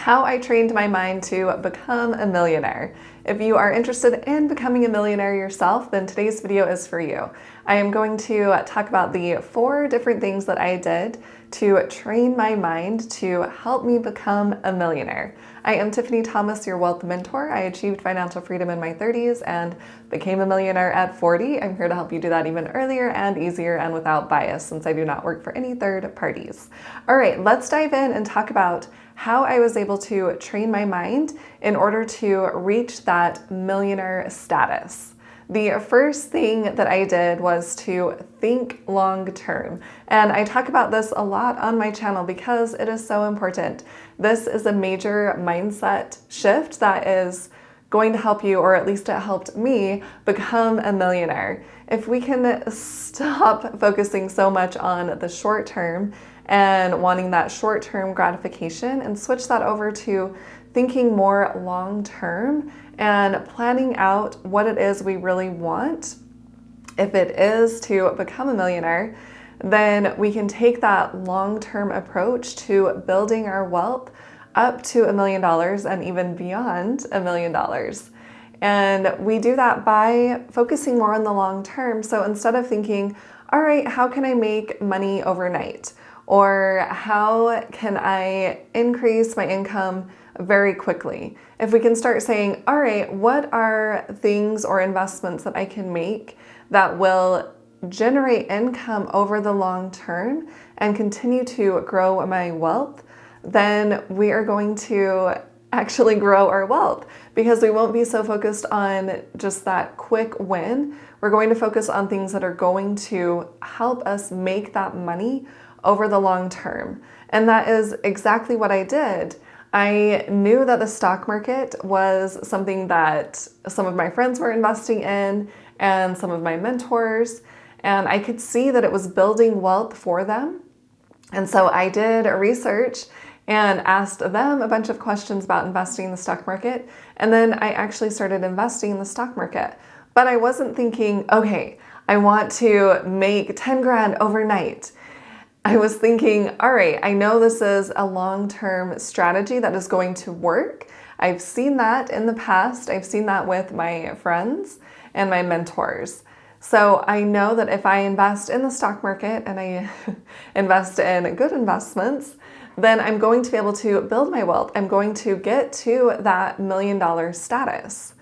how I trained my mind to become a millionaire. If you are interested in becoming a millionaire yourself, then today's video is for you. I am going to talk about the 4 different things that I did to train my mind to help me become a millionaire. I am Tiffany Thomas, your wealth mentor. I achieved financial freedom in my 30s and became a millionaire at 40. I'm here to help you do that even earlier and easier and without bias, since I do not work for any third parties. All right, let's dive in and talk about how I was able to train my mind in order to reach that millionaire status. The first thing that I did was to think long term. And I talk about this a lot on my channel because it is so important. This is a major mindset shift that is going to help you, or at least it helped me, become a millionaire. If we can stop focusing so much on the short term and wanting that short-term gratification and switch that over to thinking more long-term and planning out what it is we really want. If it is to become a millionaire, then we can take that long-term approach to building our wealth up to $1 million and even beyond $1 million. And we do that by focusing more on the long term. So instead of thinking, all right, how can I make money overnight? Or how can I increase my income very quickly? If we can start saying, all right, what are things or investments that I can make that will generate income over the long term and continue to grow my wealth, then we are going to actually grow our wealth, because we won't be so focused on just that quick win. We're going to focus on things that are going to help us make that money over the long term. And that is exactly what I did. I knew that the stock market was something that some of my friends were investing in and some of my mentors, and I could see that it was building wealth for them. And so I did research and asked them a bunch of questions about investing in the stock market. And then I actually started investing in the stock market. But I wasn't thinking, okay, I want to make 10 grand overnight. I was thinking, all right, I know this is a long-term strategy that is going to work. I've seen that in the past. I've seen that with my friends and my mentors. So I know that if I invest in the stock market and I invest in good investments, then I'm going to be able to build my wealth. I'm going to get to that $1 million status.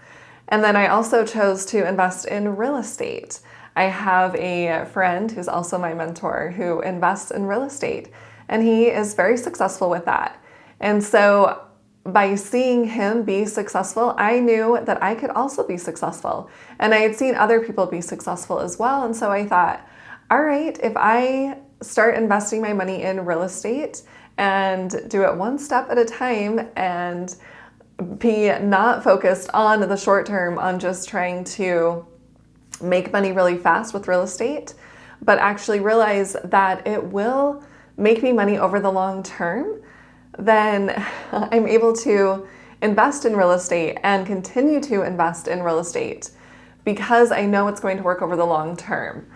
And then I also chose to invest in real estate. I have a friend who's also my mentor who invests in real estate, and he is very successful with that. And so by seeing him be successful, I knew that I could also be successful. And I had seen other people be successful as well. And so I thought, all right, if I start investing my money in real estate and do it one step at a time and be not focused on the short term, on just trying to make money really fast with real estate, but actually realize that it will make me money over the long term, then I'm able to invest in real estate and continue to invest in real estate because I know it's going to work over the long term.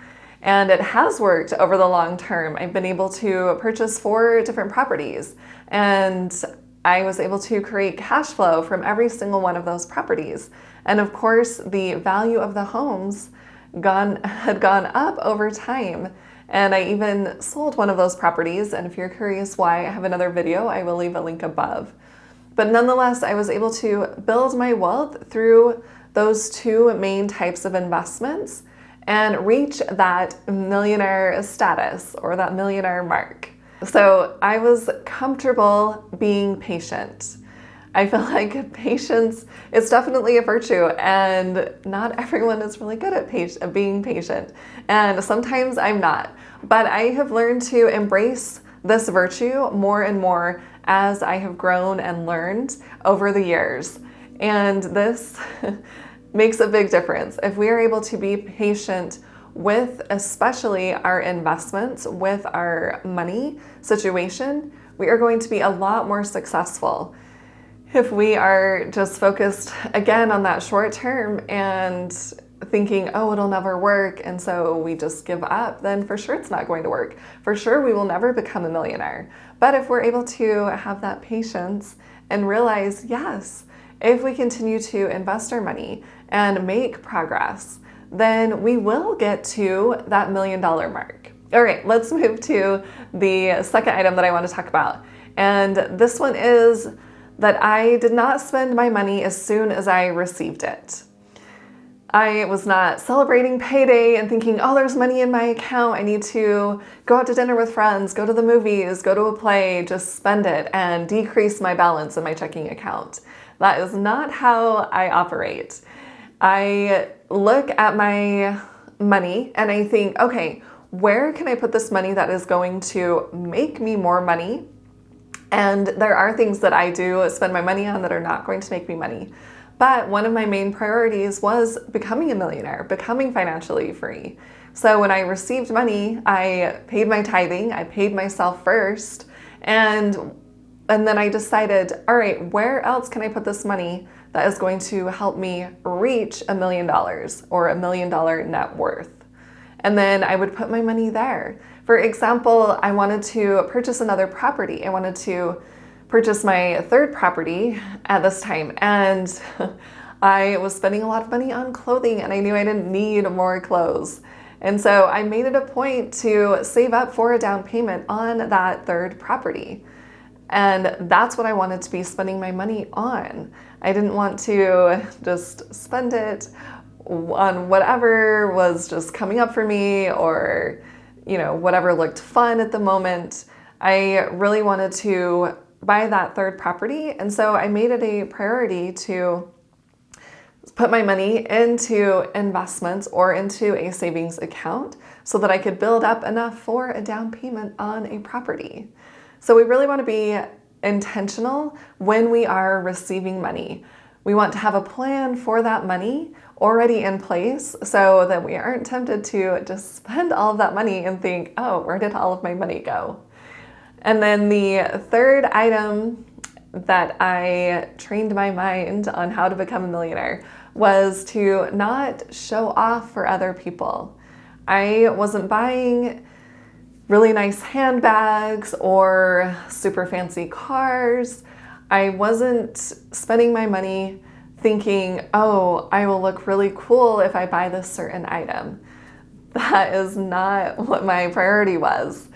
And it has worked over the long term. I've been able to purchase 4 different properties, and I was able to create cash flow from every single one of those properties. And of course, the value of the homes had gone up over time. And I even sold one of those properties. And if you're curious why, I have another video. I will leave a link above. But nonetheless, I was able to build my wealth through those 2 main types of investments and reach that millionaire status, or that millionaire mark. So I was comfortable being patient. I feel like patience is definitely a virtue, and not everyone is really good at being patient. And sometimes I'm not. But I have learned to embrace this virtue more and more as I have grown and learned over the years. And this makes a big difference. If we are able to be patient with especially our investments, with our money situation, we are going to be a lot more successful. If we are just focused again on that short term and thinking, oh, it'll never work, and so we just give up, then for sure it's not going to work. For sure we will never become a millionaire. But if we're able to have that patience and realize, yes, if we continue to invest our money and make progress, then we will get to that $1 million mark. All right, let's move to the second item that I want to talk about. And this one is that I did not spend my money as soon as I received it. I was not celebrating payday and thinking, oh, there's money in my account. I need to go out to dinner with friends, go to the movies, go to a play, just spend it and decrease my balance in my checking account. That is not how I operate. I look at my money and I think, okay, where can I put this money that is going to make me more money? And there are things that I do spend my money on that are not going to make me money. But one of my main priorities was becoming a millionaire, becoming financially free. So when I received money, I paid my tithing, I paid myself first, and then I decided, all right, where else can I put this money that is going to help me reach $1 million or $1 million net worth? And then I would put my money there. For example, I wanted to purchase another property. I wanted to purchase my third property at this time, and I was spending a lot of money on clothing and I knew I didn't need more clothes. And so I made it a point to save up for a down payment on that third property. And that's what I wanted to be spending my money on. I didn't want to just spend it on whatever was just coming up for me or, whatever looked fun at the moment. I really wanted to buy that third property. And so I made it a priority to put my money into investments or into a savings account so that I could build up enough for a down payment on a property. So we really want to be intentional when we are receiving money. We want to have a plan for that money already in place so that we aren't tempted to just spend all of that money and think, oh, where did all of my money go? And then the third item that I trained my mind on how to become a millionaire was to not show off for other people. I wasn't buying really nice handbags or super fancy cars. I wasn't spending my money thinking, oh, I will look really cool if I buy this certain item. That is not what my priority was.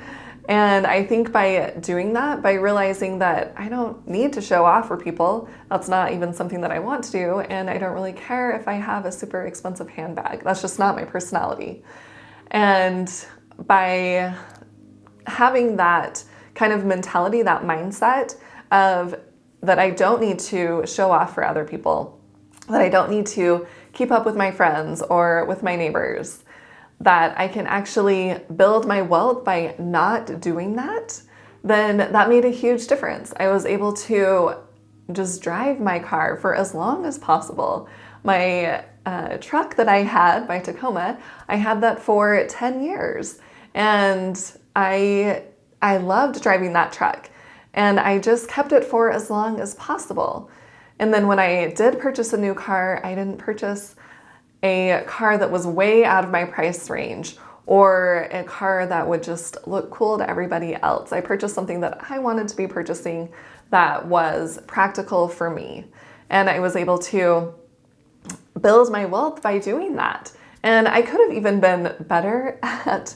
And I think by doing that, by realizing that I don't need to show off for people, that's not even something that I want to do, and I don't really care if I have a super expensive handbag. That's just not my personality. And by having that kind of mentality, that mindset of that I don't need to show off for other people, that I don't need to keep up with my friends or with my neighbors, that I can actually build my wealth by not doing that, then that made a huge difference. I was able to just drive my car for as long as possible. My truck that I had, my Tacoma, I had that for 10 years. And I loved driving that truck. And I just kept it for as long as possible. And then when I did purchase a new car, I didn't purchase a car that was way out of my price range or a car that would just look cool to everybody else. I purchased something that I wanted to be purchasing that was practical for me. And I was able to build my wealth by doing that. And I could have even been better at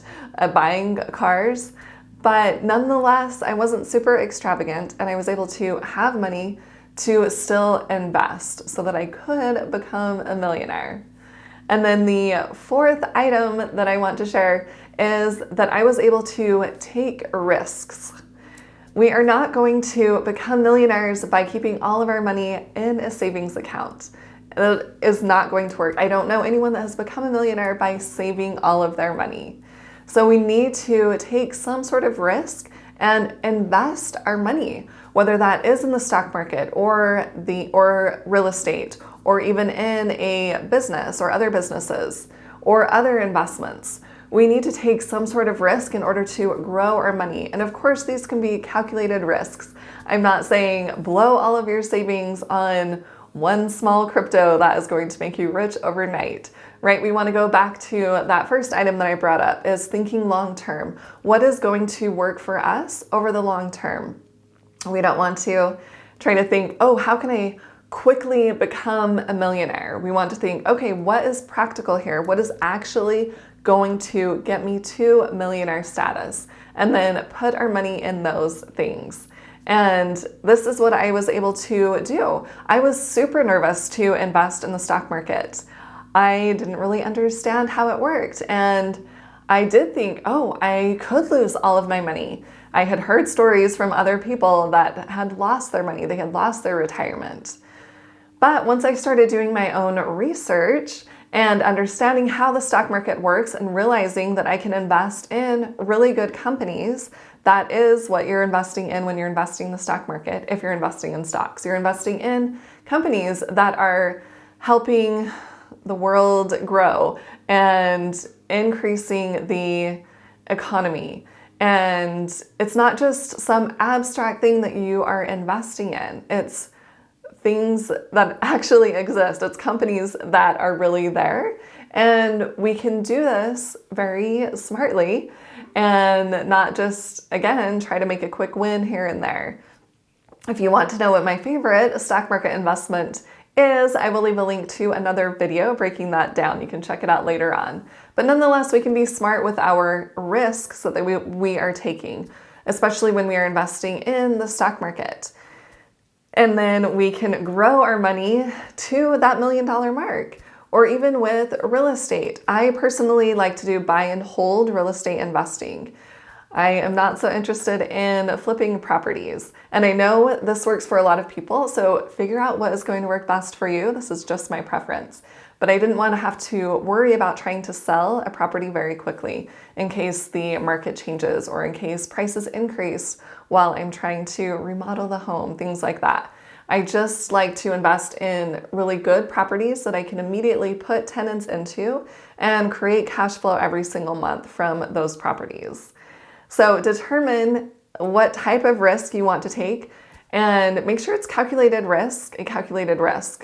buying cars, but nonetheless, I wasn't super extravagant and I was able to have money to still invest so that I could become a millionaire. And then the fourth item that I want to share is that I was able to take risks. We are not going to become millionaires by keeping all of our money in a savings account. It is not going to work. I don't know anyone that has become a millionaire by saving all of their money. So we need to take some sort of risk and invest our money, whether that is in the stock market or real estate, or even in a business or other businesses or other investments. We need to take some sort of risk in order to grow our money. And of course, these can be calculated risks. I'm not saying blow all of your savings on one small crypto that is going to make you rich overnight, right? We want to go back to that first item that I brought up, is thinking long term. What is going to work for us over the long term? We don't want to trying to think, oh, how can I quickly become a millionaire? We want to think, okay, what is practical here? What is actually going to get me to millionaire status? And then put our money in those things. And this is what I was able to do. I was super nervous to invest in the stock market. I didn't really understand how it worked. And I did think, oh, I could lose all of my money. I had heard stories from other people that had lost their money, they had lost their retirement. But once I started doing my own research and understanding how the stock market works and realizing that I can invest in really good companies, that is what you're investing in when you're investing in the stock market. If you're investing in stocks, you're investing in companies that are helping the world grow and increasing the economy. And it's not just some abstract thing that you are investing in. It's things that actually exist. It's companies that are really there. And we can do this very smartly and not just, again, try to make a quick win here and there. If you want to know what my favorite stock market investment is, I will leave a link to another video breaking that down. You can check it out later on. But nonetheless, we can be smart with our risks that we are taking, especially when we are investing in the stock market. And then we can grow our money to that $1 million mark, or even with real estate. I personally like to do buy and hold real estate investing. I am not so interested in flipping properties. And I know this works for a lot of people, so figure out what is going to work best for you. This is just my preference. But I didn't want to have to worry about trying to sell a property very quickly in case the market changes or in case prices increase while I'm trying to remodel the home, things like that. I just like to invest in really good properties that I can immediately put tenants into and create cash flow every single month from those properties. So determine what type of risk you want to take and make sure it's a calculated risk,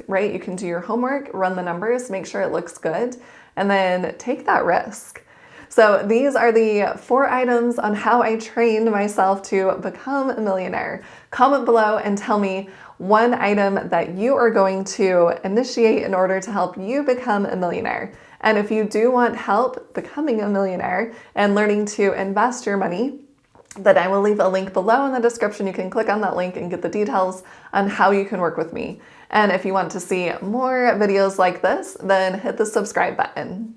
right? You can do your homework, run the numbers, make sure it looks good, and then take that risk. So these are the 4 items on how I trained myself to become a millionaire. Comment below and tell me one item that you are going to initiate in order to help you become a millionaire. And if you do want help becoming a millionaire and learning to invest your money, then I will leave a link below in the description. You can click on that link and get the details on how you can work with me. And if you want to see more videos like this, then hit the subscribe button.